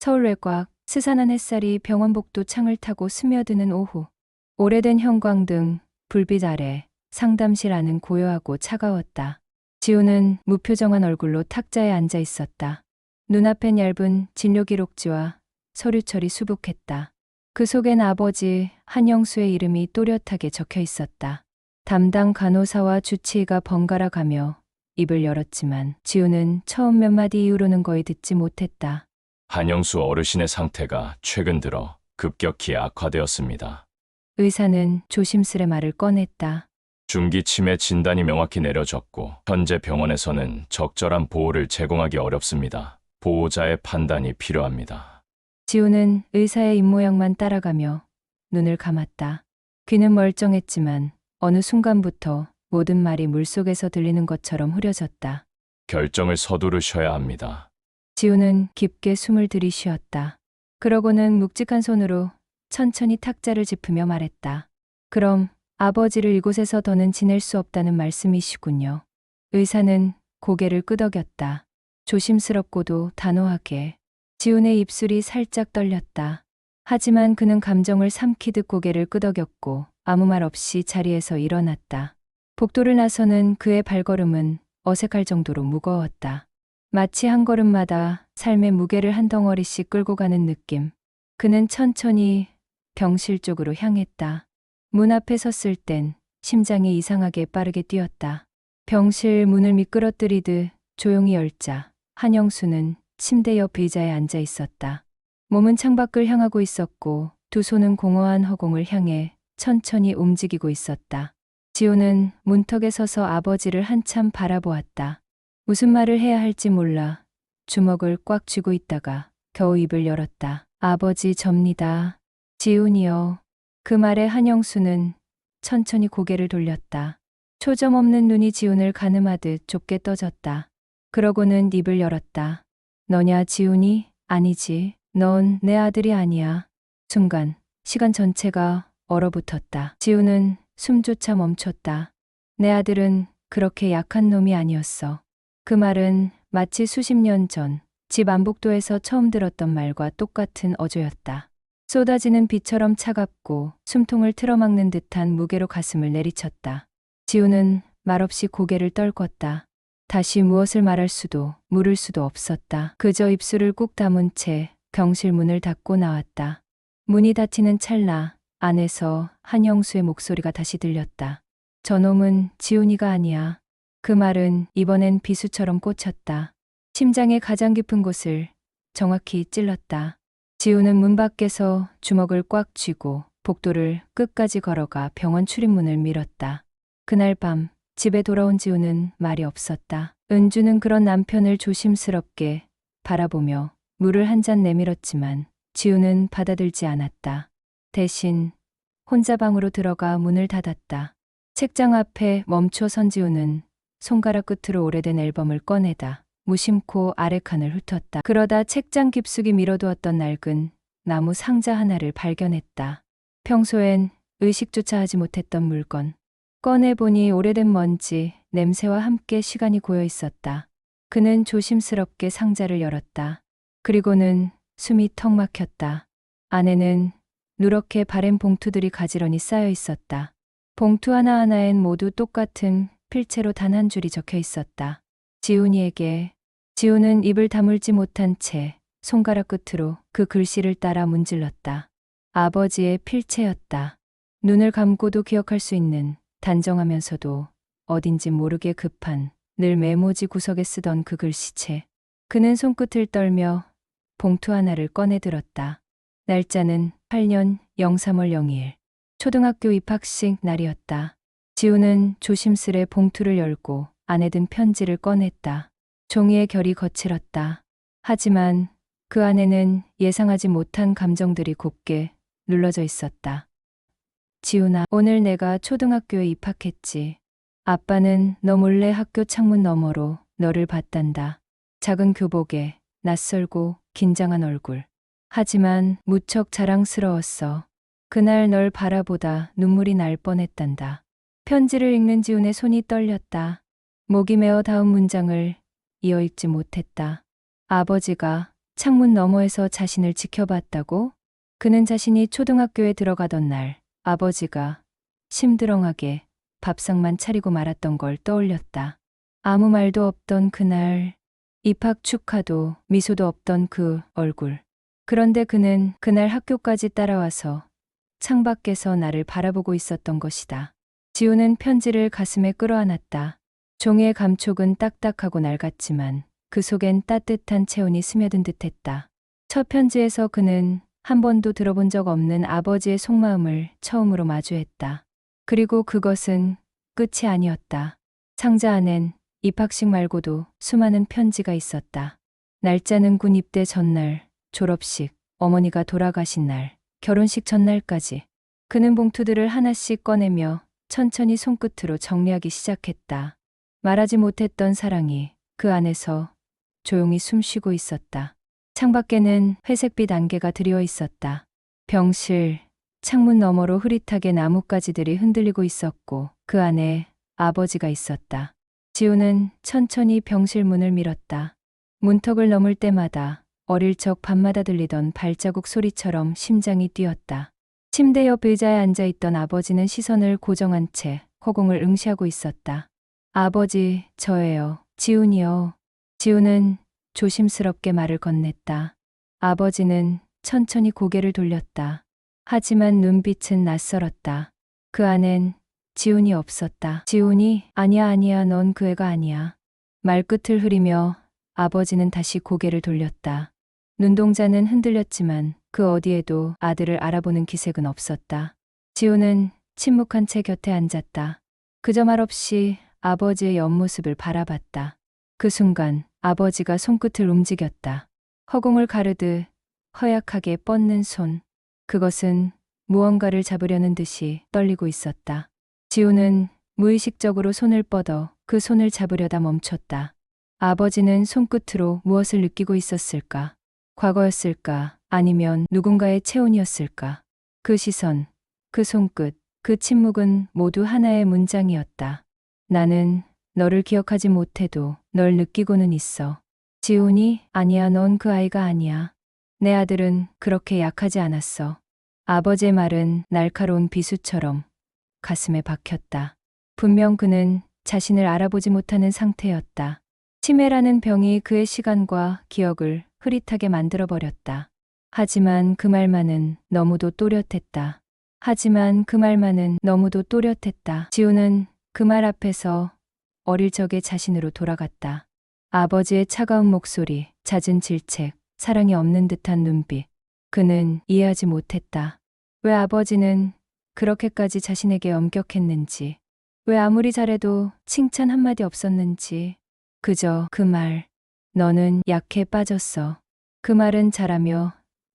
서울 외곽, 스산한 햇살이 병원 복도 창을 타고 스며드는 오후. 오래된 형광등, 불빛 아래 상담실 안은 고요하고 차가웠다. 지우는 무표정한 얼굴로 탁자에 앉아 있었다. 눈앞엔 얇은 진료 기록지와 서류철이 수북했다. 그 속엔 아버지 한영수의 이름이 또렷하게 적혀 있었다. 담당 간호사와 주치의가 번갈아 가며 입을 열었지만 지우는 처음 몇 마디 이후로는 거의 듣지 못했다. 한영수 어르신의 상태가 최근 들어 급격히 악화되었습니다. 의사는 조심스레 말을 꺼냈다. 중기 치매 진단이 명확히 내려졌고 현재 병원에서는 적절한 보호를 제공하기 어렵습니다. 보호자의 판단이 필요합니다. 지우는 의사의 입모양만 따라가며 눈을 감았다. 귀는 멀쩡했지만 어느 순간부터 모든 말이 물속에서 들리는 것처럼 흐려졌다. 결정을 서두르셔야 합니다. 지우는 깊게 숨을 들이쉬었다. 그러고는 묵직한 손으로 천천히 탁자를 짚으며 말했다. 그럼 아버지를 이곳에서 더는 지낼 수 없다는 말씀이시군요. 의사는 고개를 끄덕였다. 조심스럽고도 단호하게. 지훈의 입술이 살짝 떨렸다. 하지만 그는 감정을 삼키듯 고개를 끄덕였고 아무 말 없이 자리에서 일어났다. 복도를 나서는 그의 발걸음은 어색할 정도로 무거웠다. 마치 한 걸음마다 삶의 무게를 한 덩어리씩 끌고 가는 느낌. 그는 천천히 병실 쪽으로 향했다. 문 앞에 섰을 땐 심장이 이상하게 빠르게 뛰었다. 병실 문을 미끄러뜨리듯 조용히 열자 한영수는 침대 옆 의자에 앉아 있었다. 몸은 창밖을 향하고 있었고 두 손은 공허한 허공을 향해 천천히 움직이고 있었다. 지우는 문턱에 서서 아버지를 한참 바라보았다. 무슨 말을 해야 할지 몰라 주먹을 꽉 쥐고 있다가 겨우 입을 열었다. 아버지 접니다. 지훈이요. 그 말에 한영수는 천천히 고개를 돌렸다. 초점 없는 눈이 지훈을 가늠하듯 좁게 떠졌다. 그러고는 입을 열었다. 너냐 지훈이? 아니지. 넌 내 아들이 아니야. 순간 시간 전체가 얼어붙었다. 지훈은 숨조차 멈췄다. 내 아들은 그렇게 약한 놈이 아니었어. 그 말은 마치 수십 년 전 집 안복도에서 처음 들었던 말과 똑같은 어조였다. 쏟아지는 비처럼 차갑고 숨통을 틀어막는 듯한 무게로 가슴을 내리쳤다. 지우는 말없이 고개를 떨궜다. 다시 무엇을 말할 수도 물을 수도 없었다. 그저 입술을 꾹 다문 채 병실 문을 닫고 나왔다. 문이 닫히는 찰나 안에서 한영수의 목소리가 다시 들렸다. 저놈은 지훈이가 아니야. 그 말은 이번엔 비수처럼 꽂혔다. 심장의 가장 깊은 곳을 정확히 찔렀다. 지우는 문 밖에서 주먹을 꽉 쥐고 복도를 끝까지 걸어가 병원 출입문을 밀었다. 그날 밤 집에 돌아온 지우는 말이 없었다. 은주는 그런 남편을 조심스럽게 바라보며 물을 한 잔 내밀었지만 지우는 받아들지 않았다. 대신 혼자 방으로 들어가 문을 닫았다. 책장 앞에 멈춰 선 지우는 손가락 끝으로 오래된 앨범을 꺼내다 무심코 아래칸을 훑었다. 그러다 책장 깊숙이 밀어두었던 낡은 나무 상자 하나를 발견했다. 평소엔 의식조차 하지 못했던 물건. 꺼내보니 오래된 먼지, 냄새와 함께 시간이 고여 있었다. 그는 조심스럽게 상자를 열었다. 그리고는 숨이 턱 막혔다. 안에는 누렇게 바랜 봉투들이 가지런히 쌓여 있었다. 봉투 하나하나엔 모두 똑같은 필체로 단 한 줄이 적혀 있었다. 지훈이에게. 지훈은 입을 다물지 못한 채 손가락 끝으로 그 글씨를 따라 문질렀다. 아버지의 필체였다. 눈을 감고도 기억할 수 있는 단정하면서도 어딘지 모르게 급한 늘 메모지 구석에 쓰던 그 글씨체. 그는 손끝을 떨며 봉투 하나를 꺼내 들었다. 날짜는 8년 03월 02일. 초등학교 입학식 날이었다. 지우는 조심스레 봉투를 열고 안에 든 편지를 꺼냈다. 종이의 결이 거칠었다. 하지만 그 안에는 예상하지 못한 감정들이 곱게 눌러져 있었다. 지훈아, 오늘 내가 초등학교에 입학했지. 아빠는 너 몰래 학교 창문 너머로 너를 봤단다. 작은 교복에 낯설고 긴장한 얼굴. 하지만 무척 자랑스러웠어. 그날 널 바라보다 눈물이 날 뻔했단다. 편지를 읽는 지훈의 손이 떨렸다. 목이 메어 다음 문장을 이어 읽지 못했다. 아버지가 창문 너머에서 자신을 지켜봤다고? 그는 자신이 초등학교에 들어가던 날 아버지가 심드렁하게 밥상만 차리고 말았던 걸 떠올렸다. 아무 말도 없던 그날, 입학 축하도 미소도 없던 그 얼굴. 그런데 그는 그날 학교까지 따라와서 창밖에서 나를 바라보고 있었던 것이다. 지우는 편지를 가슴에 끌어안았다. 종이의 감촉은 딱딱하고 낡았지만 그 속엔 따뜻한 체온이 스며든 듯했다. 첫 편지에서 그는 한 번도 들어본 적 없는 아버지의 속마음을 처음으로 마주했다. 그리고 그것은 끝이 아니었다. 상자 안엔 입학식 말고도 수많은 편지가 있었다. 날짜는 군 입대 전날, 졸업식, 어머니가 돌아가신 날, 결혼식 전날까지. 그는 봉투들을 하나씩 꺼내며 천천히 손끝으로 정리하기 시작했다. 말하지 못했던 사랑이 그 안에서 조용히 숨쉬고 있었다. 창밖에는 회색빛 안개가 드리워 있었다. 병실, 창문 너머로 흐릿하게 나뭇가지들이 흔들리고 있었고 그 안에 아버지가 있었다. 지우는 천천히 병실 문을 밀었다. 문턱을 넘을 때마다 어릴 적 밤마다 들리던 발자국 소리처럼 심장이 뛰었다. 침대 옆 의자에 앉아있던 아버지는 시선을 고정한 채 허공을 응시하고 있었다. 아버지, 저예요. 지훈이요. 지훈은 조심스럽게 말을 건넸다. 아버지는 천천히 고개를 돌렸다. 하지만 눈빛은 낯설었다. 그 안엔 지훈이 없었다. 지훈이? 아니야, 넌 그 애가 아니야. 말끝을 흐리며 아버지는 다시 고개를 돌렸다. 눈동자는 흔들렸지만 그 어디에도 아들을 알아보는 기색은 없었다. 지훈은 침묵한 채 곁에 앉았다. 그저 말없이 아버지의 옆모습을 바라봤다. 그 순간 아버지가 손끝을 움직였다. 허공을 가르듯 허약하게 뻗는 손. 그것은 무언가를 잡으려는 듯이 떨리고 있었다. 지우는 무의식적으로 손을 뻗어 그 손을 잡으려다 멈췄다. 아버지는 손끝으로 무엇을 느끼고 있었을까? 과거였을까? 아니면 누군가의 체온이었을까? 그 시선, 그 손끝, 그 침묵은 모두 하나의 문장이었다. 나는 너를 기억하지 못해도 널 느끼고는 있어. 지훈이? 아니야, 넌 그 아이가 아니야. 내 아들은 그렇게 약하지 않았어. 아버지의 말은 날카로운 비수처럼 가슴에 박혔다. 분명 그는 자신을 알아보지 못하는 상태였다. 치매라는 병이 그의 시간과 기억을 흐릿하게 만들어버렸다. 하지만 그 말만은 너무도 또렷했다. 지우는 그 말 앞에서 어릴 적의 자신으로 돌아갔다. 아버지의 차가운 목소리, 잦은 질책, 사랑이 없는 듯한 눈빛. 그는 이해하지 못했다. 왜 아버지는 그렇게까지 자신에게 엄격했는지, 왜 아무리 잘해도 칭찬 한마디 없었는지. 그저 그 말, 너는 약해 빠졌어. 그 말은 자라며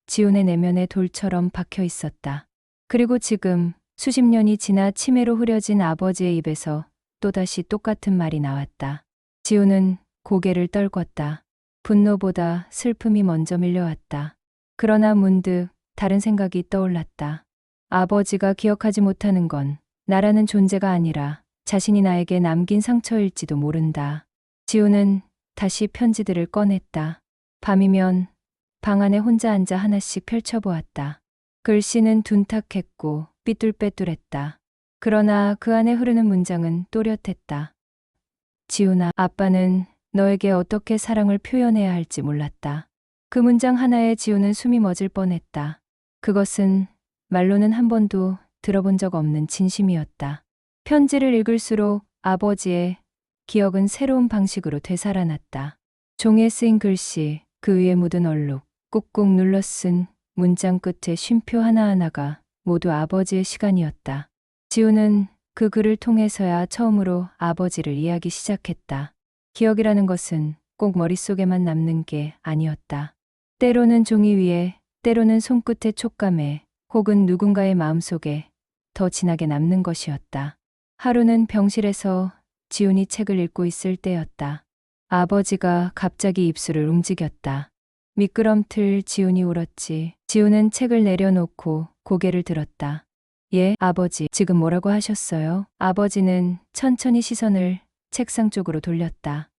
지훈의 내면에 돌처럼 박혀 있었다. 그리고 지금 수십 년이 지나 치매로 흐려진 아버지의 입에서 또다시 똑같은 말이 나왔다. 지훈은 고개를 떨궜다. 분노보다 슬픔이 먼저 밀려왔다. 그러나 문득 다른 생각이 떠올랐다. 아버지가 기억하지 못하는 건 나라는 존재가 아니라 자신이 나에게 남긴 상처일지도 모른다. 지우는 다시 편지들을 꺼냈다. 밤이면 방 안에 혼자 앉아 하나씩 펼쳐보았다. 글씨는 둔탁했고 삐뚤빼뚤했다. 그러나 그 안에 흐르는 문장은 또렷했다. 지훈아, 아빠는 너에게 어떻게 사랑을 표현해야 할지 몰랐다. 그 문장 하나에 지우는 숨이 멎을 뻔했다. 그것은 말로는 한 번도 들어본 적 없는 진심이었다. 편지를 읽을수록 아버지의 기억은 새로운 방식으로 되살아났다. 종이에 쓰인 글씨, 그 위에 묻은 얼룩, 꾹꾹 눌러 쓴 문장 끝에 쉼표 하나하나가 모두 아버지의 시간이었다. 지우는 그 글을 통해서야 처음으로 아버지를 이해하기 시작했다. 기억이라는 것은 꼭 머릿속에만 남는 게 아니었다. 때로는 종이 위에, 때로는 손끝의 촉감에, 혹은 누군가의 마음속에 더 진하게 남는 것이었다. 하루는 병실에서 지훈이 책을 읽고 있을 때였다. 아버지가 갑자기 입술을 움직였다. 미끄럼틀 지훈이 울었지. 지훈은 책을 내려놓고 고개를 들었다. 예, 아버지, 지금 뭐라고 하셨어요? 아버지는 천천히 시선을 책상 쪽으로 돌렸다.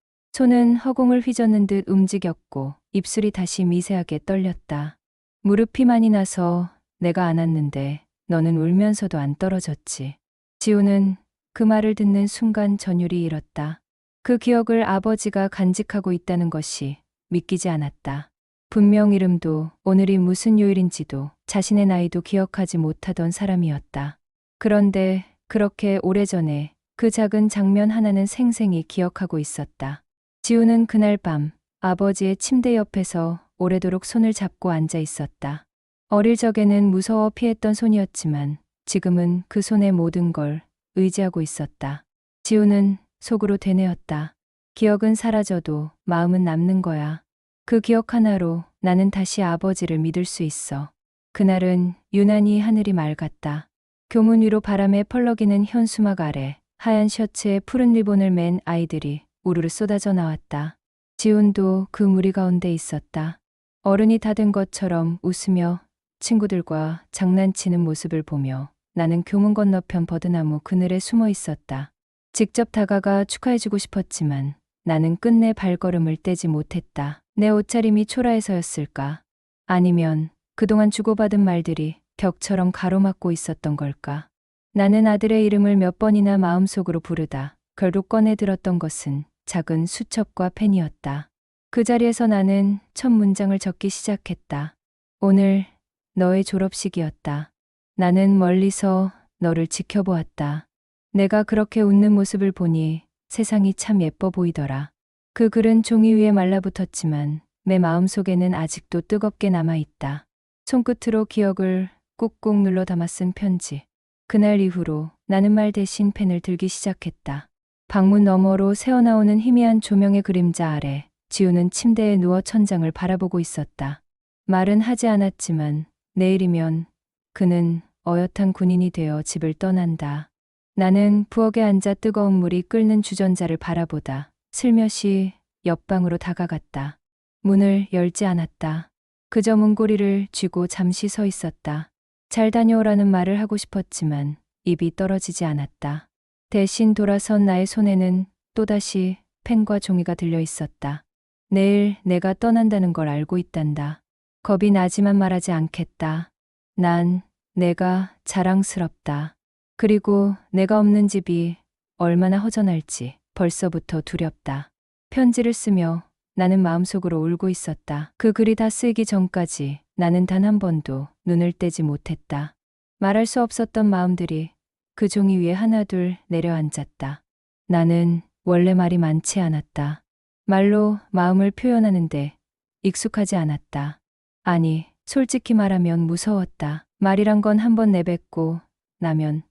손은 허공을 휘젓는 듯 움직였고 입술이 다시 미세하게 떨렸다. 무릎이 많이 나서 내가 안았는데 너는 울면서도 안 떨어졌지. 지우는 그 말을 듣는 순간 전율이 일었다. 그 기억을 아버지가 간직하고 있다는 것이 믿기지 않았다. 분명 이름도 오늘이 무슨 요일인지도 자신의 나이도 기억하지 못하던 사람이었다. 그런데 그렇게 오래전에 그 작은 장면 하나는 생생히 기억하고 있었다. 지우는 그날 밤 아버지의 침대 옆에서 오래도록 손을 잡고 앉아 있었다. 어릴 적에는 무서워 피했던 손이었지만 지금은 그 손의 모든 걸 의지하고 있었다. 지우는 속으로 되뇌었다. 기억은 사라져도 마음은 남는 거야. 그 기억 하나로 나는 다시 아버지를 믿을 수 있어. 그날은 유난히 하늘이 맑았다. 교문 위로 바람에 펄럭이는 현수막 아래 하얀 셔츠에 푸른 리본을 맨 아이들이 우르르 쏟아져 나왔다. 지훈도 그 무리 가운데 있었다. 어른이 다 된 것처럼 웃으며 친구들과 장난치는 모습을 보며 나는 교문 건너편 버드나무 그늘에 숨어 있었다. 직접 다가가 축하해주고 싶었지만 나는 끝내 발걸음을 떼지 못했다. 내 옷차림이 초라해서였을까? 아니면 그동안 주고받은 말들이 벽처럼 가로막고 있었던 걸까? 나는 아들의 이름을 몇 번이나 마음속으로 부르다 결국 꺼내 들었던 것은 작은 수첩과 펜이었다. 그 자리에서 나는 첫 문장을 적기 시작했다. 오늘 너의 졸업식이었다. 나는 멀리서 너를 지켜보았다. 내가 그렇게 웃는 모습을 보니 세상이 참 예뻐 보이더라. 그 글은 종이 위에 말라붙었지만 내 마음속에는 아직도 뜨겁게 남아있다. 손끝으로 기억을 꾹꾹 눌러 담아 쓴 편지. 그날 이후로 나는 말 대신 펜을 들기 시작했다. 방문 너머로 새어나오는 희미한 조명의 그림자 아래 지우는 침대에 누워 천장을 바라보고 있었다. 말은 하지 않았지만 내일이면 그는 어엿한 군인이 되어 집을 떠난다. 나는 부엌에 앉아 뜨거운 물이 끓는 주전자를 바라보다 슬며시 옆방으로 다가갔다. 문을 열지 않았다. 그저 문고리를 쥐고 잠시 서 있었다. 잘 다녀오라는 말을 하고 싶었지만 입이 떨어지지 않았다. 대신 돌아선 나의 손에는 또다시 펜과 종이가 들려 있었다. 내일 내가 떠난다는 걸 알고 있단다. 겁이 나지만 말하지 않겠다. 난 내가 자랑스럽다. 그리고 내가 없는 집이 얼마나 허전할지 벌써부터 두렵다. 편지를 쓰며 나는 마음속으로 울고 있었다. 그 글이 다 쓰이기 전까지 나는 단 한 번도 눈을 떼지 못했다. 말할 수 없었던 마음들이 그 종이 위에 하나둘 내려앉았다. 나는 원래 말이 많지 않았다. 말로 마음을 표현하는데 익숙하지 않았다. 아니, 솔직히 말하면 무서웠다. 말이란 건 한 번 내뱉고 나면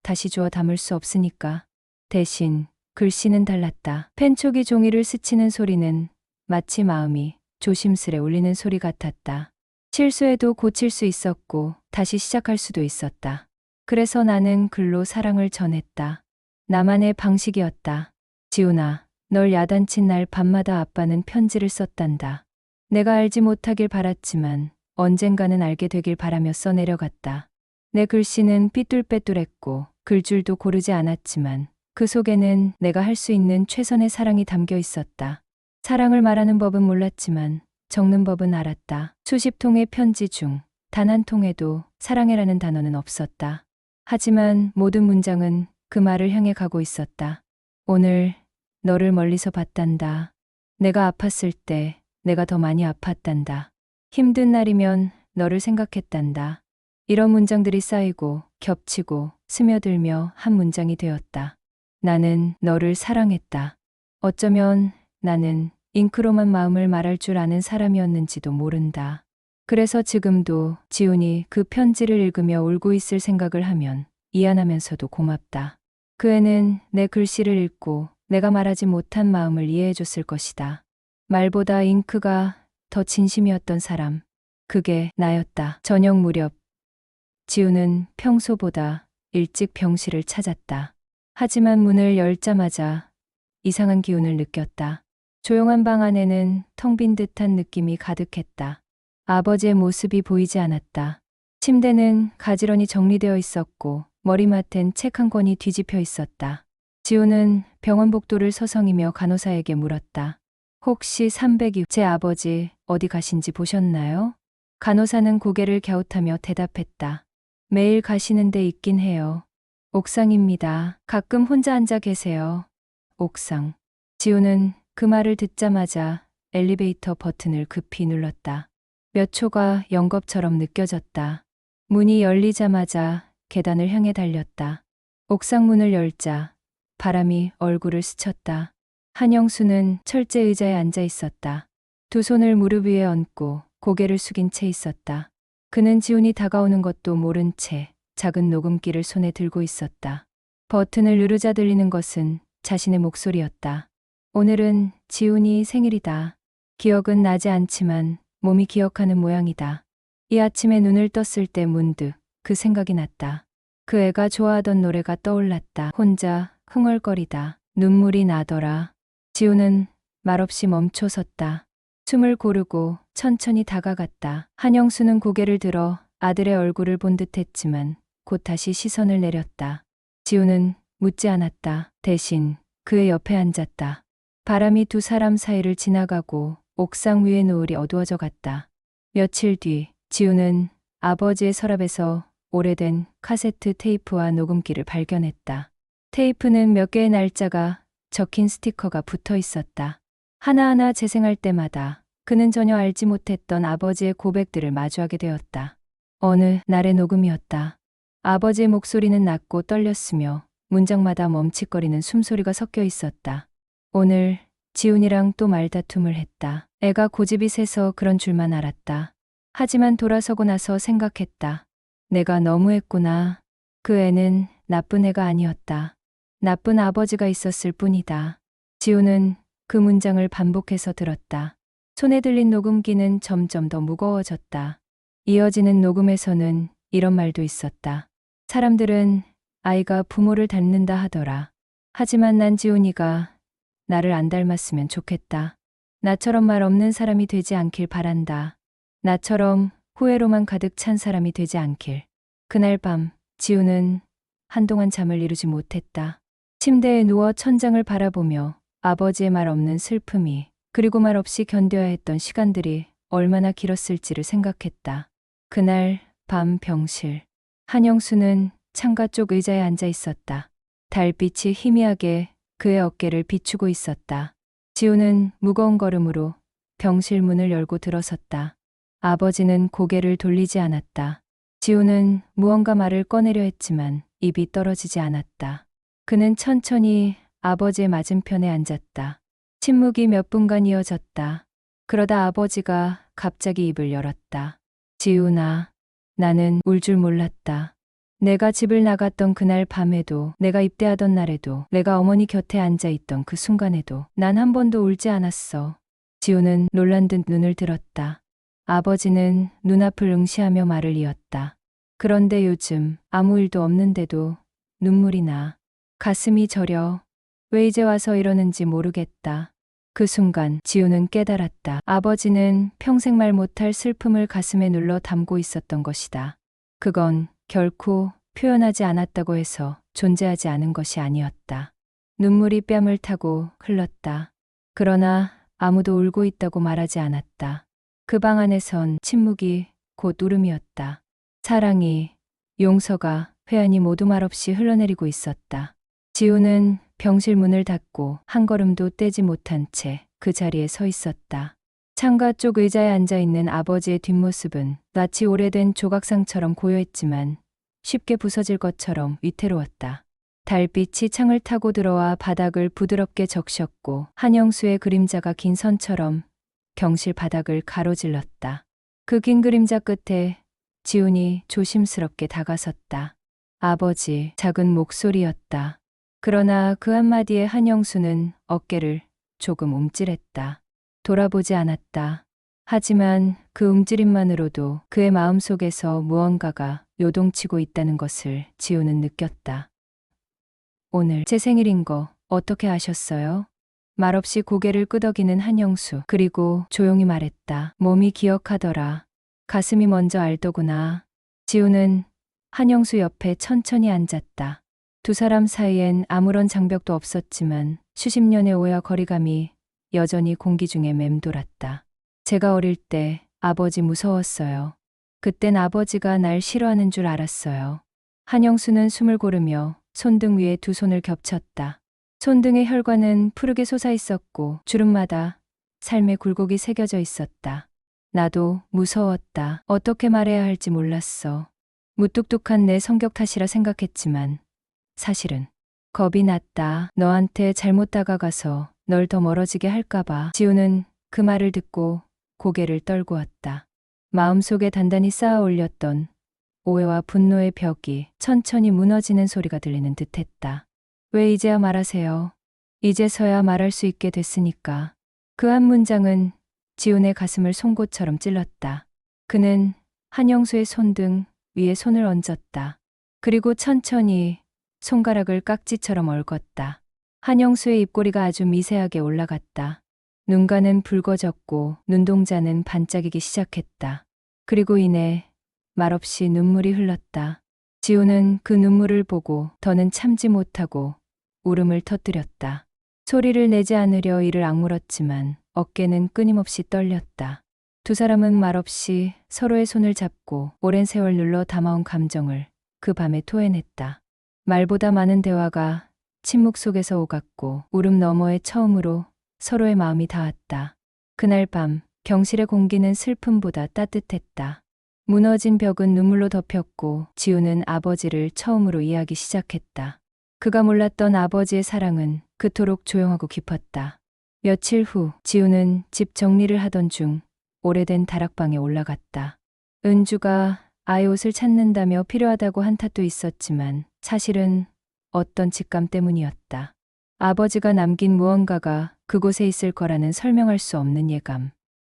다시 주워 담을 수 없으니까. 대신 글씨는 달랐다. 펜촉이 종이를 스치는 소리는 마치 마음이 조심스레 울리는 소리 같았다. 실수해도 고칠 수 있었고 다시 시작할 수도 있었다. 그래서 나는 글로 사랑을 전했다. 나만의 방식이었다. 지훈아, 널 야단친 날 밤마다 아빠는 편지를 썼단다. 내가 알지 못하길 바랐지만 언젠가는 알게 되길 바라며 써내려갔다. 내 글씨는 삐뚤빼뚤했고 글줄도 고르지 않았지만 그 속에는 내가 할 수 있는 최선의 사랑이 담겨 있었다. 사랑을 말하는 법은 몰랐지만 적는 법은 알았다. 수십 통의 편지 중 단 한 통에도 사랑해라는 단어는 없었다. 하지만 모든 문장은 그 말을 향해 가고 있었다. 오늘 너를 멀리서 봤단다. 내가 아팠을 때 내가 더 많이 아팠단다. 힘든 날이면 너를 생각했단다. 이런 문장들이 쌓이고 겹치고 스며들며 한 문장이 되었다. 나는 너를 사랑했다. 어쩌면 나는 잉크로만 마음을 말할 줄 아는 사람이었는지도 모른다. 그래서 지금도 지훈이 그 편지를 읽으며 울고 있을 생각을 하면 미안하면서도 고맙다. 그 애는 내 글씨를 읽고 내가 말하지 못한 마음을 이해해줬을 것이다. 말보다 잉크가 더 진심이었던 사람. 그게 나였다. 저녁 무렵 지훈은 평소보다 일찍 병실을 찾았다. 하지만 문을 열자마자 이상한 기운을 느꼈다. 조용한 방 안에는 텅 빈 듯한 느낌이 가득했다. 아버지의 모습이 보이지 않았다. 침대는 가지런히 정리되어 있었고 머리맡엔 책 한 권이 뒤집혀 있었다. 지우는 병원 복도를 서성이며 간호사에게 물었다. 혹시 302 제 아버지 어디 가신지 보셨나요? 간호사는 고개를 갸웃하며 대답했다. 매일 가시는 데 있긴 해요. 옥상입니다. 가끔 혼자 앉아 계세요. 옥상. 지우는 그 말을 듣자마자 엘리베이터 버튼을 급히 눌렀다. 몇 초가 영겁처럼 느껴졌다. 문이 열리자마자 계단을 향해 달렸다. 옥상 문을 열자 바람이 얼굴을 스쳤다. 한영수는 철제 의자에 앉아 있었다. 두 손을 무릎 위에 얹고 고개를 숙인 채 있었다. 그는 지훈이 다가오는 것도 모른 채 작은 녹음기를 손에 들고 있었다. 버튼을 누르자 들리는 것은 자신의 목소리였다. 오늘은 지훈이 생일이다. 기억은 나지 않지만 몸이 기억하는 모양이다. 이 아침에 눈을 떴을 때 문득 그 생각이 났다. 그 애가 좋아하던 노래가 떠올랐다. 혼자 흥얼거리다. 눈물이 나더라. 지훈은 말없이 멈춰섰다. 숨을 고르고 천천히 다가갔다. 한영수는 고개를 들어 아들의 얼굴을 본 듯했지만 곧 다시 시선을 내렸다. 지훈은 묻지 않았다. 대신 그의 옆에 앉았다. 바람이 두 사람 사이를 지나가고 옥상 위의 노을이 어두워져 갔다. 며칠 뒤 지훈은 아버지의 서랍에서 오래된 카세트 테이프와 녹음기를 발견했다. 테이프는 몇 개의 날짜가 적힌 스티커가 붙어 있었다. 하나하나 재생할 때마다 그는 전혀 알지 못했던 아버지의 고백들을 마주하게 되었다. 어느 날의 녹음이었다. 아버지의 목소리는 낮고 떨렸으며 문장마다 멈칫거리는 숨소리가 섞여 있었다. 오늘 지훈이랑 또 말다툼을 했다. 애가 고집이 세서 그런 줄만 알았다. 하지만 돌아서고 나서 생각했다. 내가 너무했구나. 그 애는 나쁜 애가 아니었다. 나쁜 아버지가 있었을 뿐이다. 지훈은 그 문장을 반복해서 들었다. 손에 들린 녹음기는 점점 더 무거워졌다. 이어지는 녹음에서는 이런 말도 있었다. 사람들은 아이가 부모를 닮는다 하더라. 하지만 난 지훈이가 나를 안 닮았으면 좋겠다. 나처럼 말 없는 사람이 되지 않길 바란다. 나처럼 후회로만 가득 찬 사람이 되지 않길. 그날 밤 지훈은 한동안 잠을 이루지 못했다. 침대에 누워 천장을 바라보며 아버지의 말 없는 슬픔이 그리고 말 없이 견뎌야 했던 시간들이 얼마나 길었을지를 생각했다. 그날 밤 병실. 한영수는 창가 쪽 의자에 앉아 있었다. 달빛이 희미하게 그의 어깨를 비추고 있었다. 지훈은 무거운 걸음으로 병실 문을 열고 들어섰다. 아버지는 고개를 돌리지 않았다. 지훈은 무언가 말을 꺼내려 했지만 입이 떨어지지 않았다. 그는 천천히 아버지의 맞은편에 앉았다. 침묵이 몇 분간 이어졌다. 그러다 아버지가 갑자기 입을 열었다. 지훈아, 나는 울 줄 몰랐다. 내가 집을 나갔던 그날 밤에도, 내가 입대하던 날에도, 내가 어머니 곁에 앉아있던 그 순간에도 난 한 번도 울지 않았어. 지훈은 놀란 듯 눈을 들었다. 아버지는 눈앞을 응시하며 말을 이었다. 그런데 요즘 아무 일도 없는데도 눈물이 나. 가슴이 저려. 왜 이제 와서 이러는지 모르겠다. 그 순간 지훈은 깨달았다. 아버지는 평생 말 못할 슬픔을 가슴에 눌러 담고 있었던 것이다. 그건 결코 표현하지 않았다고 해서 존재하지 않은 것이 아니었다. 눈물이 뺨을 타고 흘렀다. 그러나 아무도 울고 있다고 말하지 않았다. 그 방 안에선 침묵이 곧 울음이었다. 사랑이, 용서가, 회한이 모두 말없이 흘러내리고 있었다. 지훈은 병실 문을 닫고 한 걸음도 떼지 못한 채 그 자리에 서 있었다. 창가 쪽 의자에 앉아있는 아버지의 뒷모습은 마치 오래된 조각상처럼 고요했지만 쉽게 부서질 것처럼 위태로웠다. 달빛이 창을 타고 들어와 바닥을 부드럽게 적셨고 한영수의 그림자가 긴 선처럼 병실 바닥을 가로질렀다. 그 긴 그림자 끝에 지훈이 조심스럽게 다가섰다. 아버지, 작은 목소리였다. 그러나 그 한마디에 한영수는 어깨를 조금 움찔했다. 돌아보지 않았다. 하지만 그 움츠림만으로도 그의 마음속에서 무언가가 요동치고 있다는 것을 지훈은 느꼈다. 오늘 제 생일인 거 어떻게 아셨어요? 말없이 고개를 끄덕이는 한영수. 그리고 조용히 말했다. 몸이 기억하더라. 가슴이 먼저 알더구나. 지훈은 한영수 옆에 천천히 앉았다. 두 사람 사이엔 아무런 장벽도 없었지만 수십 년의 오해와 거리감이 여전히 공기 중에 맴돌았다. 제가 어릴 때 아버지 무서웠어요. 그땐 아버지가 날 싫어하는 줄 알았어요. 한영수는 숨을 고르며 손등 위에 두 손을 겹쳤다. 손등의 혈관은 푸르게 솟아 있었고 주름마다 삶의 굴곡이 새겨져 있었다. 나도 무서웠다. 어떻게 말해야 할지 몰랐어. 무뚝뚝한 내 성격 탓이라 생각했지만 사실은 겁이 났다. 너한테 잘못 다가가서 널 더 멀어지게 할까봐. 지우는 그 말을 듣고 고개를 떨구었다. 마음속에 단단히 쌓아 올렸던 오해와 분노의 벽이 천천히 무너지는 소리가 들리는 듯했다. 왜 이제야 말하세요? 이제서야 말할 수 있게 됐으니까. 그 한 문장은 지훈의 가슴을 송곳처럼 찔렀다. 그는 한영수의 손등 위에 손을 얹었다. 그리고 천천히 손가락을 깍지처럼 얽었다. 한영수의 입꼬리가 아주 미세하게 올라갔다. 눈가는 붉어졌고 눈동자는 반짝이기 시작했다. 그리고 이내 말없이 눈물이 흘렀다. 지우는 그 눈물을 보고 더는 참지 못하고 울음을 터뜨렸다. 소리를 내지 않으려 이를 악물었지만 어깨는 끊임없이 떨렸다. 두 사람은 말없이 서로의 손을 잡고 오랜 세월 눌러 담아온 감정을 그 밤에 토해냈다. 말보다 많은 대화가 침묵 속에서 오갔고 울음 너머에 처음으로 서로의 마음이 닿았다. 그날 밤 경실의 공기는 슬픔보다 따뜻했다. 무너진 벽은 눈물로 덮였고 지우는 아버지를 처음으로 이해하기 시작했다. 그가 몰랐던 아버지의 사랑은 그토록 조용하고 깊었다. 며칠 후 지우는 집 정리를 하던 중 오래된 다락방에 올라갔다. 은주가 아이 옷을 찾는다며 필요하다고 한 탓도 있었지만 사실은 어떤 직감 때문이었다. 아버지가 남긴 무언가가 그곳에 있을 거라는 설명할 수 없는 예감.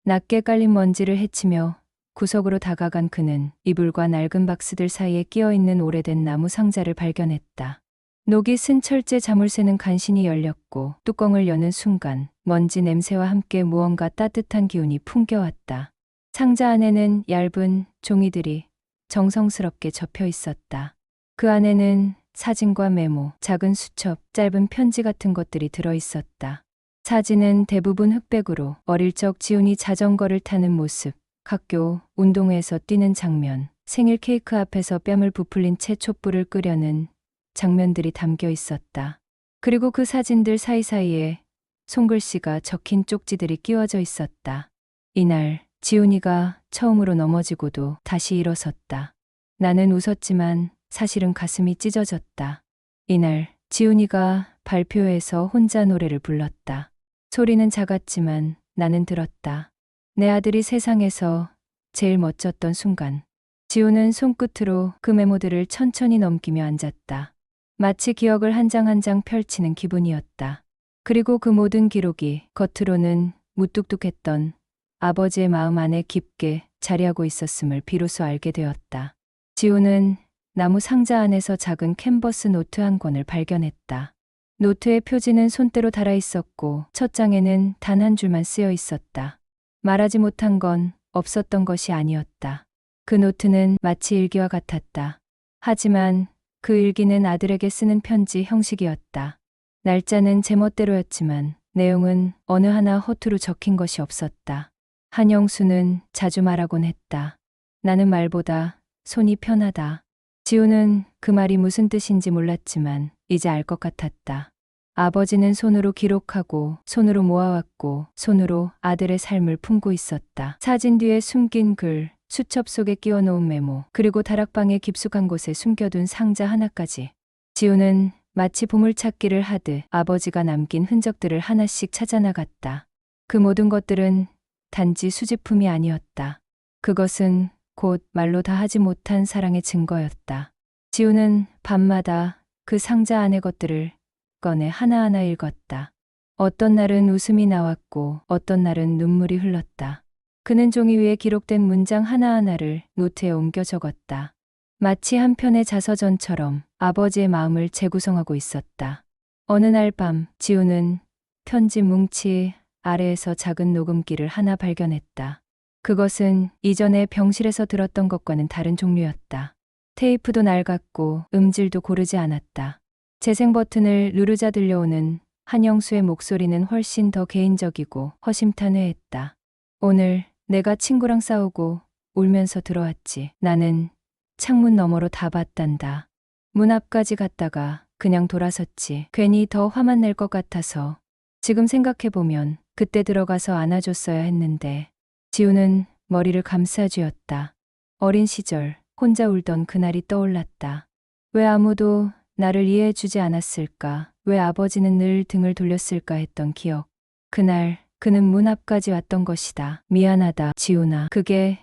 낮게 깔린 먼지를 헤치며 구석으로 다가간 그는 이불과 낡은 박스들 사이에 끼어있는 오래된 나무 상자를 발견했다. 녹이 쓴 철제 자물쇠는 간신히 열렸고 뚜껑을 여는 순간 먼지 냄새와 함께 무언가 따뜻한 기운이 풍겨왔다. 상자 안에는 얇은 종이들이 정성스럽게 접혀 있었다. 그 안에는 사진과 메모, 작은 수첩, 짧은 편지 같은 것들이 들어 있었다. 사진은 대부분 흑백으로 어릴 적 지훈이 자전거를 타는 모습, 학교 운동회에서 뛰는 장면, 생일 케이크 앞에서 뺨을 부풀린 채 촛불을 끄려는 장면들이 담겨 있었다. 그리고 그 사진들 사이사이에 손글씨가 적힌 쪽지들이 끼워져 있었다. 이날 지훈이가 처음으로 넘어지고도 다시 일어섰다. 나는 웃었지만 사실은 가슴이 찢어졌다. 이날 지훈이가 발표회에서 혼자 노래를 불렀다. 소리는 작았지만 나는 들었다. 내 아들이 세상에서 제일 멋졌던 순간. 지훈은 손끝으로 그 메모들을 천천히 넘기며 앉았다. 마치 기억을 한 장 한 장 펼치는 기분이었다. 그리고 그 모든 기록이 겉으로는 무뚝뚝했던 아버지의 마음 안에 깊게 자리하고 있었음을 비로소 알게 되었다. 지훈은 나무 상자 안에서 작은 캔버스 노트 한 권을 발견했다. 노트의 표지는 손때로 달아 있었고 첫 장에는 단 한 줄만 쓰여 있었다. 말하지 못한 건 없었던 것이 아니었다. 그 노트는 마치 일기와 같았다. 하지만 그 일기는 아들에게 쓰는 편지 형식이었다. 날짜는 제멋대로였지만 내용은 어느 하나 허투루 적힌 것이 없었다. 한영수는 자주 말하곤 했다. 나는 말보다 손이 편하다. 지우는 그 말이 무슨 뜻인지 몰랐지만 이제 알 것 같았다. 아버지는 손으로 기록하고 손으로 모아왔고 손으로 아들의 삶을 품고 있었다. 사진 뒤에 숨긴 글, 수첩 속에 끼워놓은 메모, 그리고 다락방의 깊숙한 곳에 숨겨둔 상자 하나까지. 지우는 마치 보물찾기를 하듯 아버지가 남긴 흔적들을 하나씩 찾아나갔다. 그 모든 것들은 단지 수집품이 아니었다. 그것은 곧 말로 다 하지 못한 사랑의 증거였다. 지우는 밤마다 그 상자 안의 것들을 꺼내 하나하나 읽었다. 어떤 날은 웃음이 나왔고 어떤 날은 눈물이 흘렀다. 그는 종이 위에 기록된 문장 하나하나를 노트에 옮겨 적었다. 마치 한 편의 자서전처럼 아버지의 마음을 재구성하고 있었다. 어느 날 밤 지우는 편지 뭉치 아래에서 작은 녹음기를 하나 발견했다. 그것은 이전에 병실에서 들었던 것과는 다른 종류였다. 테이프도 낡았고 음질도 고르지 않았다. 재생 버튼을 누르자 들려오는 한영수의 목소리는 훨씬 더 개인적이고 허심탄회했다. 오늘 내가 친구랑 싸우고 울면서 들어왔지. 나는 창문 너머로 다 봤단다. 문 앞까지 갔다가 그냥 돌아섰지. 괜히 더 화만 낼 것 같아서. 지금 생각해보면 그때 들어가서 안아줬어야 했는데. 지우는 머리를 감싸쥐었다. 어린 시절 혼자 울던 그날이 떠올랐다. 왜 아무도 나를 이해해주지 않았을까? 왜 아버지는 늘 등을 돌렸을까 했던 기억. 그날 그는 문 앞까지 왔던 것이다. 미안하다, 지훈아. 그게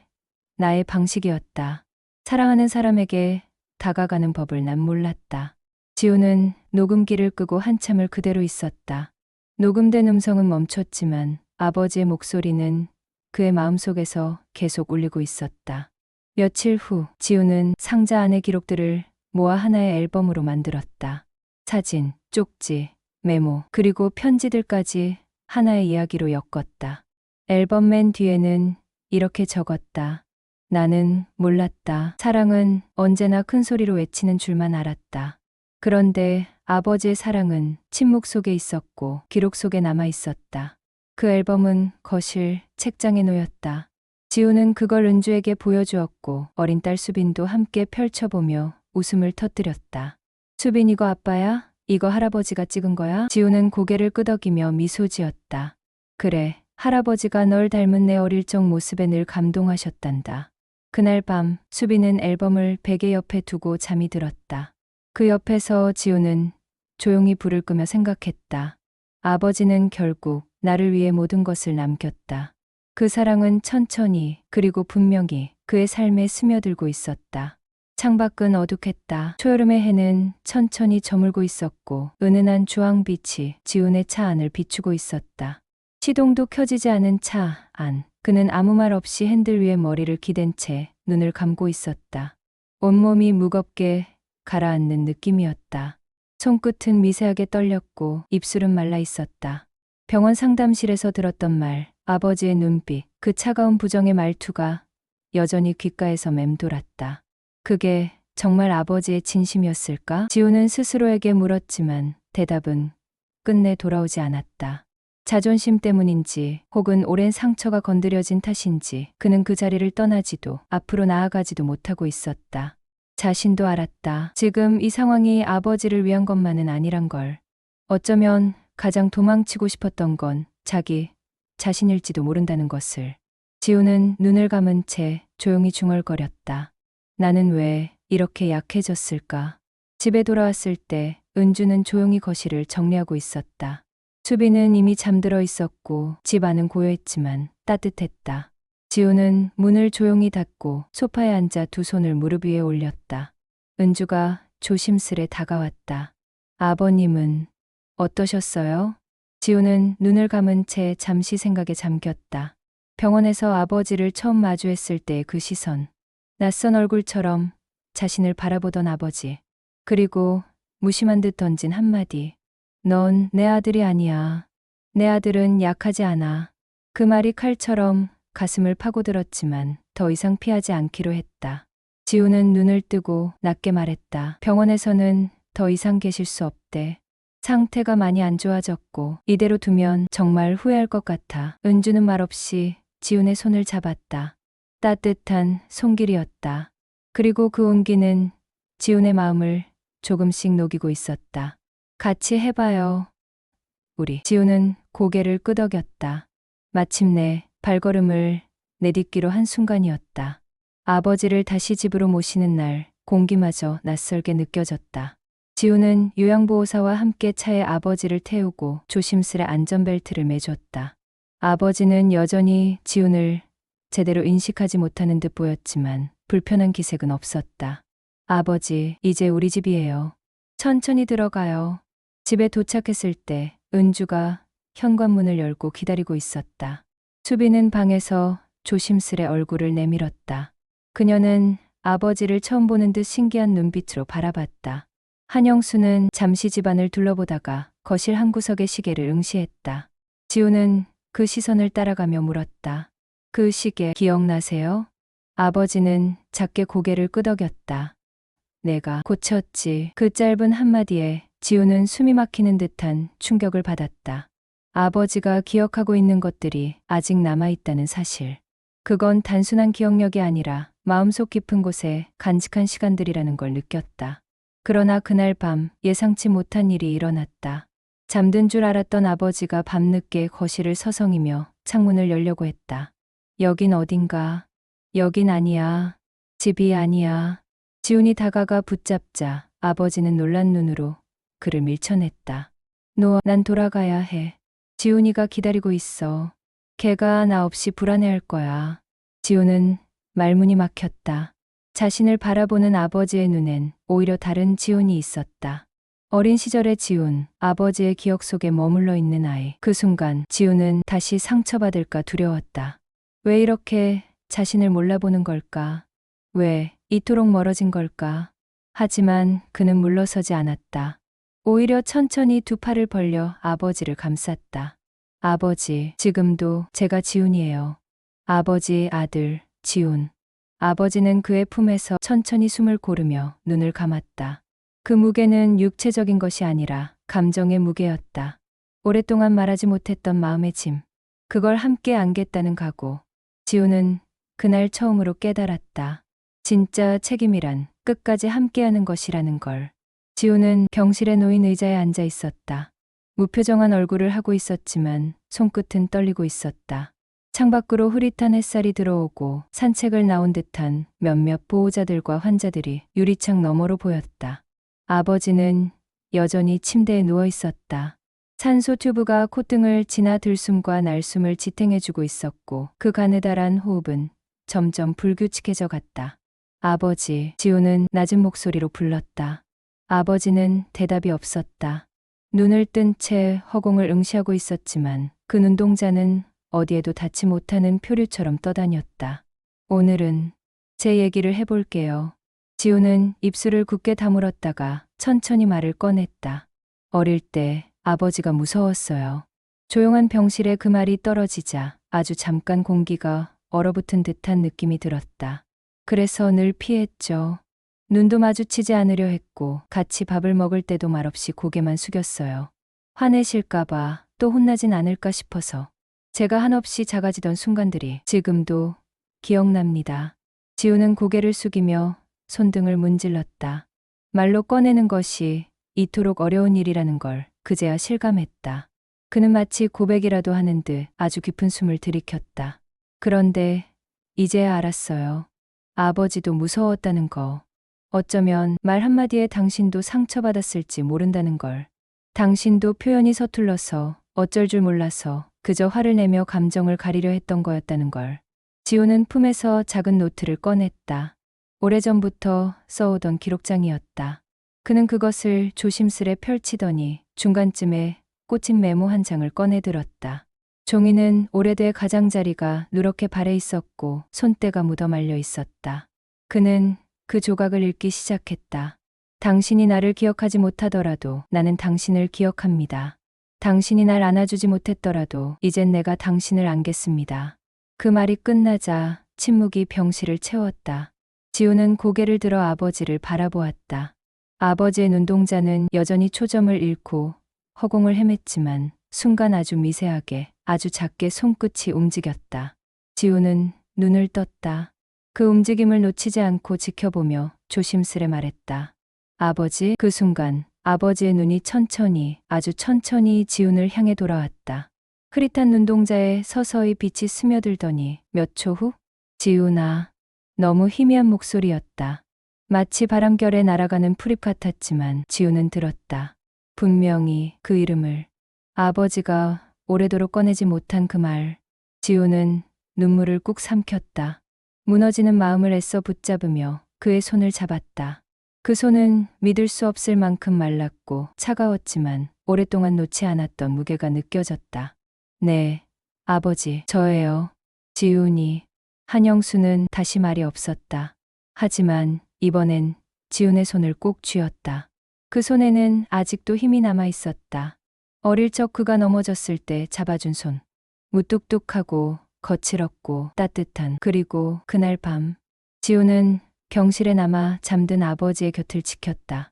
나의 방식이었다. 사랑하는 사람에게 다가가는 법을 난 몰랐다. 지훈은 녹음기를 끄고 한참을 그대로 있었다. 녹음된 음성은 멈췄지만 아버지의 목소리는 그의 마음속에서 계속 울리고 있었다. 며칠 후 지훈은 상자 안의 기록들을 모아 하나의 앨범으로 만들었다. 사진, 쪽지, 메모, 그리고 편지들까지 하나의 이야기로 엮었다. 앨범 맨 뒤에는 이렇게 적었다. 나는 몰랐다. 사랑은 언제나 큰 소리로 외치는 줄만 알았다. 그런데 아버지의 사랑은 침묵 속에 있었고 기록 속에 남아 있었다. 그 앨범은 거실 책장에 놓였다. 지우는 그걸 은주에게 보여주었고 어린 딸 수빈도 함께 펼쳐보며 웃음을 터뜨렸다. 수빈, 이거 아빠야? 이거 할아버지가 찍은 거야? 지우는 고개를 끄덕이며 미소 지었다. 그래, 할아버지가 널 닮은 내 어릴 적 모습에 늘 감동하셨단다. 그날 밤 수빈은 앨범을 베개 옆에 두고 잠이 들었다. 그 옆에서 지우는 조용히 불을 끄며 생각했다. 아버지는 결국 나를 위해 모든 것을 남겼다. 그 사랑은 천천히 그리고 분명히 그의 삶에 스며들고 있었다. 창밖은 어둑했다. 초여름의 해는 천천히 저물고 있었고 은은한 주황빛이 지훈의 차 안을 비추고 있었다. 시동도 켜지지 않은 차 안. 그는 아무 말 없이 핸들 위에 머리를 기댄 채 눈을 감고 있었다. 온몸이 무겁게 가라앉는 느낌이었다. 손끝은 미세하게 떨렸고 입술은 말라 있었다. 병원 상담실에서 들었던 말, 아버지의 눈빛, 그 차가운 부정의 말투가 여전히 귓가에서 맴돌았다. 그게 정말 아버지의 진심이었을까? 지우는 스스로에게 물었지만 대답은 끝내 돌아오지 않았다. 자존심 때문인지 혹은 오랜 상처가 건드려진 탓인지 그는 그 자리를 떠나지도 앞으로 나아가지도 못하고 있었다. 자신도 알았다. 지금 이 상황이 아버지를 위한 것만은 아니란 걸. 어쩌면 가장 도망치고 싶었던 건 자기 자신일지도 모른다는 것을. 지우는 눈을 감은 채 조용히 중얼거렸다. 나는 왜 이렇게 약해졌을까? 집에 돌아왔을 때 은주는 조용히 거실을 정리하고 있었다. 수빈은 이미 잠들어 있었고 집 안은 고요했지만 따뜻했다. 지우는 문을 조용히 닫고 소파에 앉아 두 손을 무릎 위에 올렸다. 은주가 조심스레 다가왔다. 아버님은 어떠셨어요? 지우는 눈을 감은 채 잠시 생각에 잠겼다. 병원에서 아버지를 처음 마주했을 때의 그 시선. 낯선 얼굴처럼 자신을 바라보던 아버지. 그리고 무심한 듯 던진 한마디. 넌 내 아들이 아니야. 내 아들은 약하지 않아. 그 말이 칼처럼 가슴을 파고들었지만 더 이상 피하지 않기로 했다. 지우는 눈을 뜨고 낮게 말했다. 병원에서는 더 이상 계실 수 없대. 상태가 많이 안 좋아졌고 이대로 두면 정말 후회할 것 같아. 은주는 말없이 지훈의 손을 잡았다. 따뜻한 손길이었다. 그리고 그 온기는 지훈의 마음을 조금씩 녹이고 있었다. 같이 해봐요. 우리. 지훈은 고개를 끄덕였다. 마침내 발걸음을 내딛기로 한 순간이었다. 아버지를 다시 집으로 모시는 날 공기마저 낯설게 느껴졌다. 지훈은 요양보호사와 함께 차에 아버지를 태우고 조심스레 안전벨트를 매줬다. 아버지는 여전히 지훈을 제대로 인식하지 못하는 듯 보였지만 불편한 기색은 없었다. 아버지, 이제 우리 집이에요. 천천히 들어가요. 집에 도착했을 때 은주가 현관문을 열고 기다리고 있었다. 수빈은 방에서 조심스레 얼굴을 내밀었다. 그녀는 아버지를 처음 보는 듯 신기한 눈빛으로 바라봤다. 한영수는 잠시 집안을 둘러보다가 거실 한 구석의 시계를 응시했다. 지우는 그 시선을 따라가며 물었다. 그 시계 기억나세요? 아버지는 작게 고개를 끄덕였다. 내가 고쳤지. 그 짧은 한마디에 지우는 숨이 막히는 듯한 충격을 받았다. 아버지가 기억하고 있는 것들이 아직 남아있다는 사실. 그건 단순한 기억력이 아니라 마음속 깊은 곳에 간직한 시간들이라는 걸 느꼈다. 그러나 그날 밤 예상치 못한 일이 일어났다. 잠든 줄 알았던 아버지가 밤늦게 거실을 서성이며 창문을 열려고 했다. 여긴 어딘가. 여긴 아니야. 집이 아니야. 지훈이 다가가 붙잡자 아버지는 놀란 눈으로 그를 밀쳐냈다. 노아, 난 돌아가야 해. 지훈이가 기다리고 있어. 걔가 나 없이 불안해할 거야. 지훈은 말문이 막혔다. 자신을 바라보는 아버지의 눈엔 오히려 다른 지훈이 있었다. 어린 시절의 지훈, 아버지의 기억 속에 머물러 있는 아이. 그 순간 지훈은 다시 상처받을까 두려웠다. 왜 이렇게 자신을 몰라보는 걸까? 왜 이토록 멀어진 걸까? 하지만 그는 물러서지 않았다. 오히려 천천히 두 팔을 벌려 아버지를 감쌌다. 아버지, 지금도 제가 지훈이에요. 아버지의 아들, 지훈. 아버지는 그의 품에서 천천히 숨을 고르며 눈을 감았다. 그 무게는 육체적인 것이 아니라 감정의 무게였다. 오랫동안 말하지 못했던 마음의 짐. 그걸 함께 안겠다는 각오. 지훈은 그날 처음으로 깨달았다. 진짜 책임이란 끝까지 함께하는 것이라는 걸. 지훈은 병실에 놓인 의자에 앉아 있었다. 무표정한 얼굴을 하고 있었지만 손끝은 떨리고 있었다. 창밖으로 흐릿한 햇살이 들어오고 산책을 나온 듯한 몇몇 보호자들과 환자들이 유리창 너머로 보였다. 아버지는 여전히 침대에 누워 있었다. 산소 튜브가 콧등을 지나 들숨과 날숨을 지탱해주고 있었고 그 가느다란 호흡은 점점 불규칙해져 갔다. 아버지, 지훈은 낮은 목소리로 불렀다. 아버지는 대답이 없었다. 눈을 뜬 채 허공을 응시하고 있었지만 그 눈동자는 어디에도 닿지 못하는 표류처럼 떠다녔다. 오늘은 제 얘기를 해볼게요. 지훈은 입술을 굳게 다물었다가 천천히 말을 꺼냈다. 어릴 때 아버지가 무서웠어요. 조용한 병실에 그 말이 떨어지자 아주 잠깐 공기가 얼어붙은 듯한 느낌이 들었다. 그래서 늘 피했죠. 눈도 마주치지 않으려 했고 같이 밥을 먹을 때도 말없이 고개만 숙였어요. 화내실까봐 또 혼나진 않을까 싶어서. 제가 한없이 작아지던 순간들이 지금도 기억납니다. 지훈은 고개를 숙이며 손등을 문질렀다. 말로 꺼내는 것이 이토록 어려운 일이라는 걸 그제야 실감했다. 그는 마치 고백이라도 하는 듯 아주 깊은 숨을 들이켰다. 그런데 이제야 알았어요. 아버지도 무서웠다는 거. 어쩌면 말 한마디에 당신도 상처받았을지 모른다는 걸. 당신도 표현이 서툴러서 어쩔 줄 몰라서 그저 화를 내며 감정을 가리려 했던 거였다는 걸. 지훈은 품에서 작은 노트를 꺼냈다. 오래전부터 써오던 기록장이었다. 그는 그것을 조심스레 펼치더니 중간쯤에 꽂힌 메모 한 장을 꺼내들었다. 종이는 오래돼 가장자리가 누렇게 발해 있었고 손때가 묻어 말려 있었다. 그는 그 조각을 읽기 시작했다. 당신이 나를 기억하지 못하더라도 나는 당신을 기억합니다. 당신이 날 안아주지 못했더라도 이젠 내가 당신을 안겠습니다. 그 말이 끝나자 침묵이 병실을 채웠다. 지훈은 고개를 들어 아버지를 바라보았다. 아버지의 눈동자는 여전히 초점을 잃고 허공을 헤맸지만 순간 아주 미세하게 아주 작게 손끝이 움직였다. 지훈은 눈을 떴다. 그 움직임을 놓치지 않고 지켜보며 조심스레 말했다. 아버지. 그 순간 아버지의 눈이 천천히 아주 천천히 지훈을 향해 돌아왔다. 흐릿한 눈동자에 서서히 빛이 스며들더니 몇 초 후 지훈아. 너무 희미한 목소리였다. 마치 바람결에 날아가는 풀잎 같았지만 지훈은 들었다. 분명히 그 이름을. 아버지가 오래도록 꺼내지 못한 그 말. 지훈은 눈물을 꾹 삼켰다. 무너지는 마음을 애써 붙잡으며 그의 손을 잡았다. 그 손은 믿을 수 없을 만큼 말랐고 차가웠지만 오랫동안 놓지 않았던 무게가 느껴졌다. 네, 아버지, 저예요. 지훈이. 한영수는 다시 말이 없었다. 하지만 이번엔 지훈의 손을 꼭 쥐었다. 그 손에는 아직도 힘이 남아 있었다. 어릴 적 그가 넘어졌을 때 잡아준 손. 무뚝뚝하고 거칠었고 따뜻한. 그리고 그날 밤 지훈은 병실에 남아 잠든 아버지의 곁을 지켰다.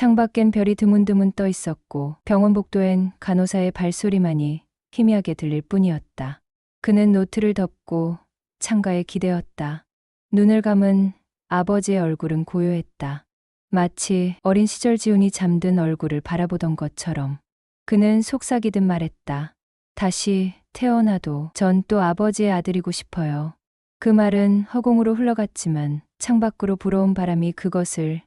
창밖엔 별이 드문드문 떠 있었고 병원 복도엔 간호사의 발소리만이 희미하게 들릴 뿐이었다. 그는 노트를 덮고 창가에 기대었다. 눈을 감은 아버지의 얼굴은 고요했다. 마치 어린 시절 지훈이 잠든 얼굴을 바라보던 것처럼. 그는 속삭이듯 말했다. 다시 태어나도 전 또 아버지의 아들이고 싶어요. 그 말은 허공으로 흘러갔지만 창밖으로 불어온 바람이 그것을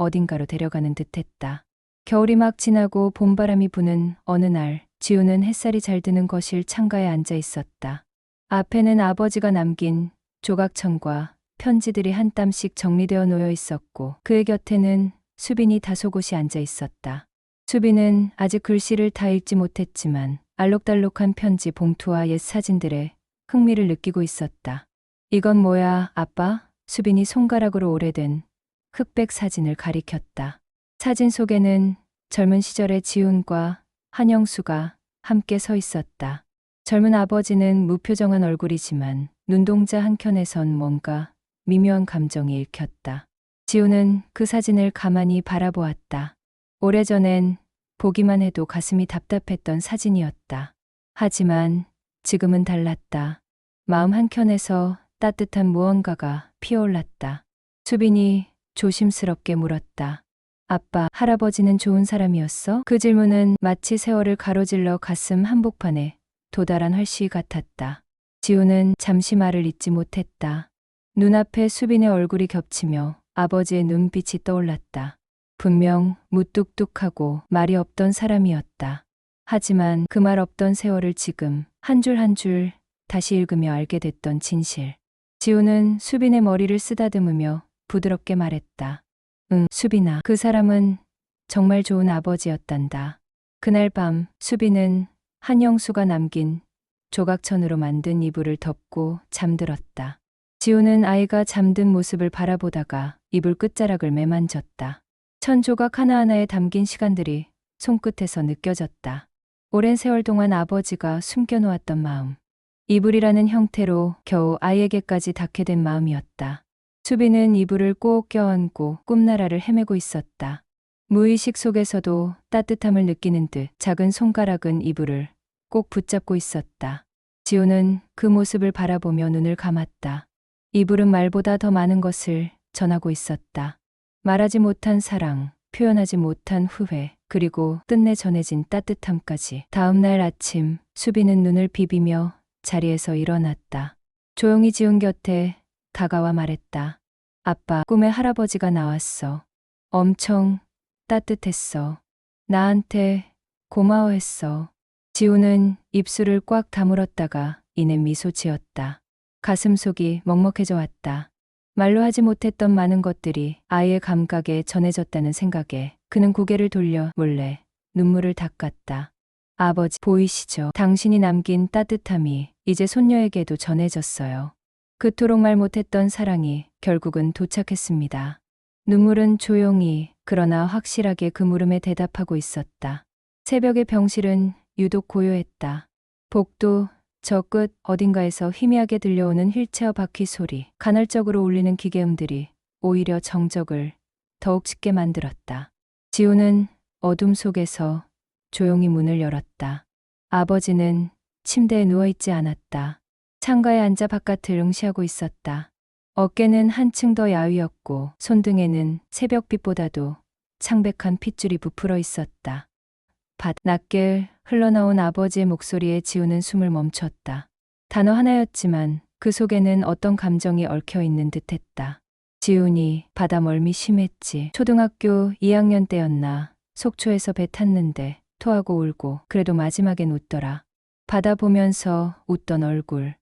어딘가로 데려가는 듯했다. 겨울이 막 지나고 봄바람이 부는 어느 날 지우는 햇살이 잘 드는 거실 창가에 앉아 있었다. 앞에는 아버지가 남긴 조각천과 편지들이 한 땀씩 정리되어 놓여 있었고 그의 곁에는 수빈이 다소곳이 앉아 있었다. 수빈은 아직 글씨를 다 읽지 못했지만 알록달록한 편지 봉투와 옛 사진들에 흥미를 느끼고 있었다. 이건 뭐야, 아빠? 수빈이 손가락으로 오래된 흑백 사진을 가리켰다. 사진 속에는 젊은 시절의 지훈과 한영수가 함께 서 있었다. 젊은 아버지는 무표정한 얼굴이지만 눈동자 한켠에선 뭔가 미묘한 감정이 읽혔다. 지훈은 그 사진을 가만히 바라보았다. 오래전엔 보기만 해도 가슴이 답답했던 사진이었다. 하지만 지금은 달랐다. 마음 한켠에서 따뜻한 무언가가 피어올랐다. 수빈이 조심스럽게 물었다. 아빠, 할아버지는 좋은 사람이었어? 그 질문은 마치 세월을 가로질러 가슴 한복판에 도달한 활시 같았다. 지우는 잠시 말을 잇지 못했다. 눈앞에 수빈의 얼굴이 겹치며 아버지의 눈빛이 떠올랐다. 분명 무뚝뚝하고 말이 없던 사람이었다. 하지만 그 말 없던 세월을 지금 한 줄 한 줄 다시 읽으며 알게 됐던 진실. 지우는 수빈의 머리를 쓰다듬으며 부드럽게 말했다. 응, 수빈아, 그 사람은 정말 좋은 아버지였단다. 그날 밤 수빈은 한영수가 남긴 조각천으로 만든 이불을 덮고 잠들었다. 지우는 아이가 잠든 모습을 바라보다가 이불 끝자락을 매만졌다. 천 조각 하나하나에 담긴 시간들이 손끝에서 느껴졌다. 오랜 세월 동안 아버지가 숨겨놓았던 마음. 이불이라는 형태로 겨우 아이에게까지 닿게 된 마음이었다. 수빈은 이불을 꼭 껴안고 꿈나라를 헤매고 있었다. 무의식 속에서도 따뜻함을 느끼는 듯 작은 손가락은 이불을 꼭 붙잡고 있었다. 지우는 그 모습을 바라보며 눈을 감았다. 이불은 말보다 더 많은 것을 전하고 있었다. 말하지 못한 사랑, 표현하지 못한 후회, 그리고 끝내 전해진 따뜻함까지. 다음 날 아침, 수빈은 눈을 비비며 자리에서 일어났다. 조용히 지훈 곁에 다가와 말했다. 아빠, 꿈에 할아버지가 나왔어. 엄청 따뜻했어. 나한테 고마워했어. 지훈은 입술을 꽉 다물었다가 이내 미소 지었다. 가슴속이 먹먹해져 왔다. 말로 하지 못했던 많은 것들이 아이의 감각에 전해졌다는 생각에 그는 고개를 돌려 몰래 눈물을 닦았다. 아버지, 보이시죠? 당신이 남긴 따뜻함이 이제 손녀에게도 전해졌어요. 그토록 말 못했던 사랑이 결국은 도착했습니다. 눈물은 조용히 그러나 확실하게 그 물음에 대답하고 있었다. 새벽의 병실은 유독 고요했다. 복도 저 끝 어딘가에서 희미하게 들려오는 휠체어 바퀴 소리, 간헐적으로 울리는 기계음들이 오히려 정적을 더욱 짙게 만들었다. 지우는 어둠 속에서 조용히 문을 열었다. 아버지는 침대에 누워있지 않았다. 창가에 앉아 바깥을 응시하고 있었다. 어깨는 한층 더 야위었고 손등에는 새벽빛보다도 창백한 핏줄이 부풀어 있었다. 낮게 흘러나온 아버지의 목소리에 지우는 숨을 멈췄다. 단어 하나였지만 그 속에는 어떤 감정이 얽혀 있는 듯했다. 지훈이 바다 멀미 심했지. 초등학교 2학년 때였나. 속초에서 배 탔는데 토하고 울고 그래도 마지막엔 웃더라. 바다 보면서 웃던 얼굴.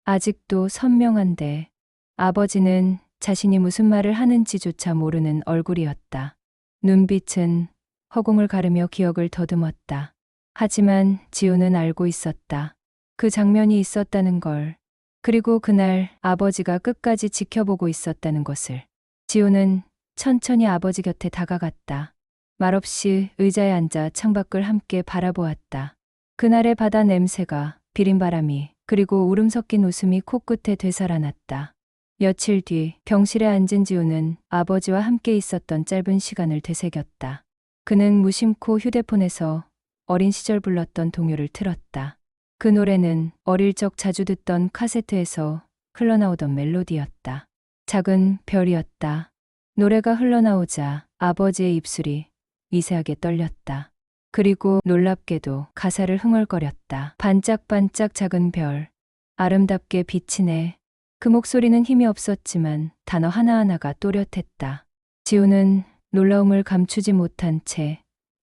아직도 선명한데 아버지는 자신이 무슨 말을 하는지조차 모르는 얼굴이었다. 눈빛은 허공을 가르며 기억을 더듬었다. 하지만 지우는 알고 있었다. 그 장면이 있었다는 걸. 그리고 그날 아버지가 끝까지 지켜보고 있었다는 것을. 지우는 천천히 아버지 곁에 다가갔다. 말없이 의자에 앉아 창밖을 함께 바라보았다. 그날의 바다 냄새가, 비린 바람이, 그리고 울음 섞인 웃음이 코끝에 되살아났다. 며칠 뒤 병실에 앉은 지우는 아버지와 함께 있었던 짧은 시간을 되새겼다. 그는 무심코 휴대폰에서 어린 시절 불렀던 동요를 틀었다. 그 노래는 어릴 적 자주 듣던 카세트에서 흘러나오던 멜로디였다. 작은 별이었다. 노래가 흘러나오자 아버지의 입술이 미세하게 떨렸다. 그리고 놀랍게도 가사를 흥얼거렸다. 반짝반짝 작은 별, 아름답게 비치네. 그 목소리는 힘이 없었지만 단어 하나하나가 또렷했다. 지우는 놀라움을 감추지 못한 채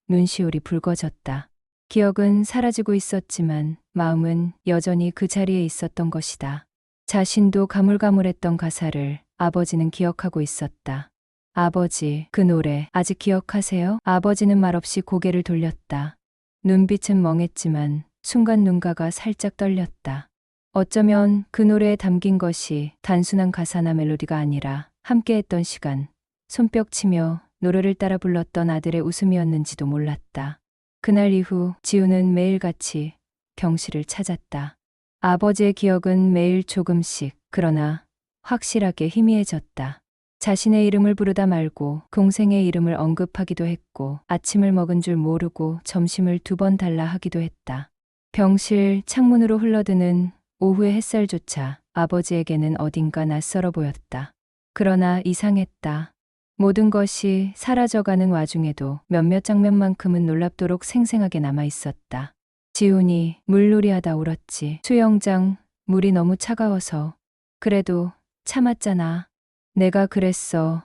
눈시울이 붉어졌다. 기억은 사라지고 있었지만 마음은 여전히 그 자리에 있었던 것이다. 자신도 가물가물했던 가사를 아버지는 기억하고 있었다. 아버지, 그 노래 아직 기억하세요? 아버지는 말없이 고개를 돌렸다. 눈빛은 멍했지만 순간 눈가가 살짝 떨렸다. 어쩌면 그 노래에 담긴 것이 단순한 가사나 멜로디가 아니라 함께했던 시간, 손뼉치며 노래를 따라 불렀던 아들의 웃음이었는지도 몰랐다. 그날 이후 지우는 매일같이 병실을 찾았다. 아버지의 기억은 매일 조금씩, 그러나 확실하게 희미해졌다. 자신의 이름을 부르다 말고 동생의 이름을 언급하기도 했고, 아침을 먹은 줄 모르고 점심을 2번 달라 하기도 했다. 병실 창문으로 흘러드는 오후의 햇살조차 아버지에게는 어딘가 낯설어 보였다. 그러나 이상했다. 모든 것이 사라져가는 와중에도 몇몇 장면만큼은 놀랍도록 생생하게 남아 있었다. 지훈이 물놀이하다 울었지. 수영장 물이 너무 차가워서. 그래도 참았잖아. 내가 그랬어.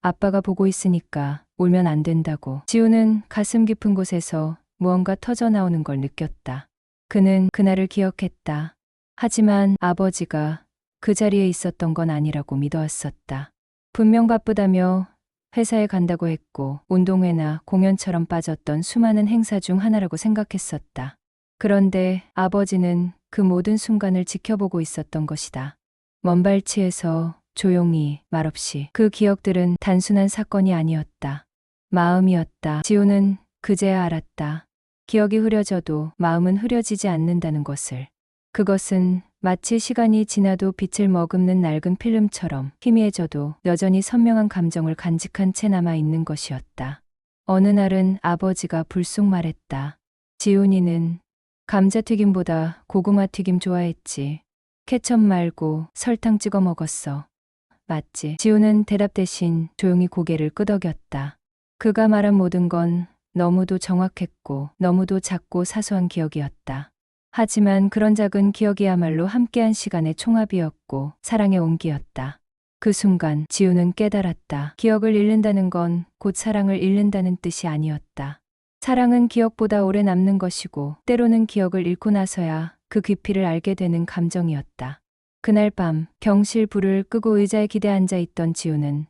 아빠가 보고 있으니까 울면 안 된다고. 지훈은 가슴 깊은 곳에서 무언가 터져 나오는 걸 느꼈다. 그는 그날을 기억했다. 하지만 아버지가 그 자리에 있었던 건 아니라고 믿어왔었다. 분명 바쁘다며 회사에 간다고 했고 운동회나 공연처럼 빠졌던 수많은 행사 중 하나라고 생각했었다. 그런데 아버지는 그 모든 순간을 지켜보고 있었던 것이다. 먼 발치에서 조용히 말없이. 그 기억들은 단순한 사건이 아니었다. 마음이었다. 지우는 그제야 알았다. 기억이 흐려져도 마음은 흐려지지 않는다는 것을. 그것은 마치 시간이 지나도 빛을 머금는 낡은 필름처럼 희미해져도 여전히 선명한 감정을 간직한 채 남아 있는 것이었다. 어느 날은 아버지가 불쑥 말했다. 지훈이는 감자튀김보다 고구마튀김 좋아했지. 케첩 말고 설탕 찍어 먹었어. 맞지? 지훈은 대답 대신 조용히 고개를 끄덕였다. 그가 말한 모든 건 너무도 정확했고 너무도 작고 사소한 기억이었다. 하지만 그런 작은 기억이야말로 함께한 시간의 총합이었고 사랑의 온기였다. 그 순간 지우는 깨달았다. 기억을 잃는다는 건 곧 사랑을 잃는다는 뜻이 아니었다. 사랑은 기억보다 오래 남는 것이고 때로는 기억을 잃고 나서야 그 깊이를 알게 되는 감정이었다. 그날 밤 병실 불을 끄고 의자에 기대 앉아 있던 지우는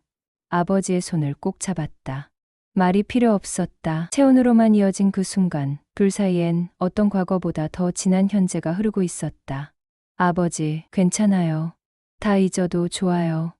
아버지의 손을 꼭 잡았다. 말이 필요 없었다. 체온으로만 이어진 그 순간 둘 사이엔 어떤 과거보다 더 진한 현재가 흐르고 있었다. 아버지, 괜찮아요. 다 잊어도 좋아요.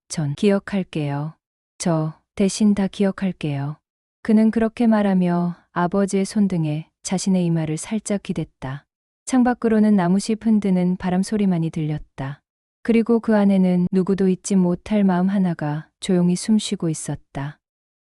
전 기억할게요. 저 대신 다 기억할게요. 그는 그렇게 말하며 아버지의 손등에 자신의 이마를 살짝 기댔다. 창밖으로는 나무잎 흔드는 바람 소리만이 들렸다. 그리고 그 안에는 누구도 잊지 못할 마음 하나가 조용히 숨쉬고 있었다.